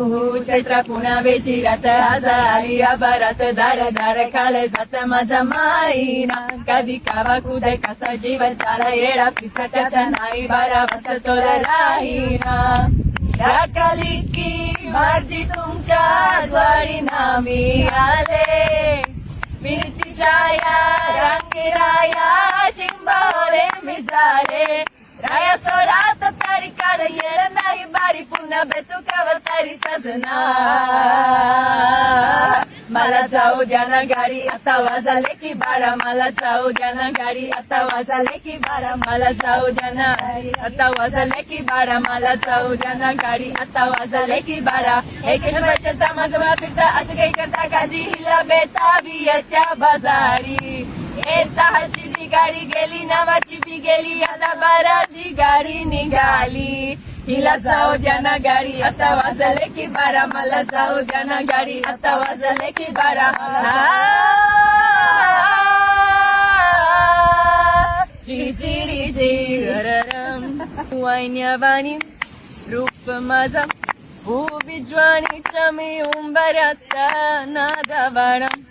चैत्र पुनावेची रात आज आली आबारात दार दार खाले जात माझा माईना कधी कावा कुदे कसा जीवन सारा येडा पिसटाचा नाही बारा वाजतो राहीना राखाली की माझी तुमच्या ज्वाळीना मी आले फिरतीच्या या रांगेराया चिंबावले मी झाले राया सोडात तारी काढ येर नाही बारी पुन्हा बेतू कवर तारी सजना मला जाऊ द्या ना गाडी आता वाजले की बारा मला जाऊ द्या ना गाडी आता वाजले की बारा मला जाऊ द्या ना आता वाजले की बारा मला जाऊ द्या ना गाडी आता वाजले की बारा एक बचता माझा फिरता असं काही करता काजी हिला बेतावी त्या बाजारी ए सहाची बी गाडी गेली नावाची बी गेली आता बाराची गाडी निघाली हिला जाऊ द्या ना गाडी आता वाजले की बारा मला जाऊ द्या ना गाडी आता वाजले की बारा चिचिरी चिररम वाईन्यावानी रूप माझा उभी ज्वानीच्या मी उंबऱ्यात नादावाडम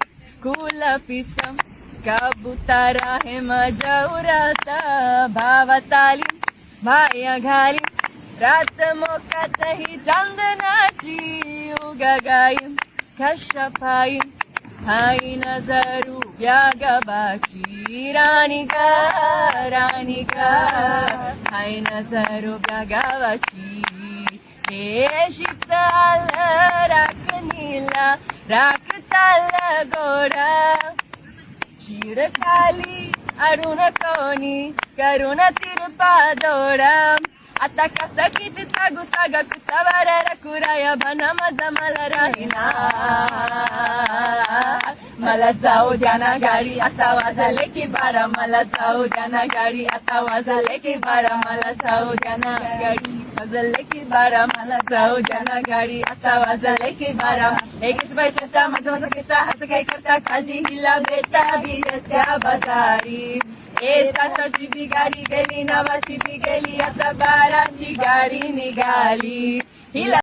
कुला पिसम कबुतारा हे माझ्या उराता भावात आली भाया घाली रात मोकातही चांदनाची उगा गाई कशपाई हाई नजरू व्यागबाची राणी गा हाई नजरू व्यागावाची हे शीतल राख नीला राख चाल गोडा शिड खाली अरुण कोणी करुण तिरपा दोडा आता कसं किती सागू सागा कुसावर रकुराया बना माझा मला राहिना मला जाऊ द्या ना गाडी आता वाजले की बारा मला जाऊ द्या ना गाडी आता वाजले की बारा मला जाऊ द्या ना गाडी वाजले की बारा मला जाऊ द्या ना गाडी आता वाजले की बारा एकच बायच्या माझा घेता असं काही करता काळजी हिला बेता बी त्या बाजारी ए साताची बी गाडी गेली नावाची बी गेली आता बाराची गाडी निघाली हिला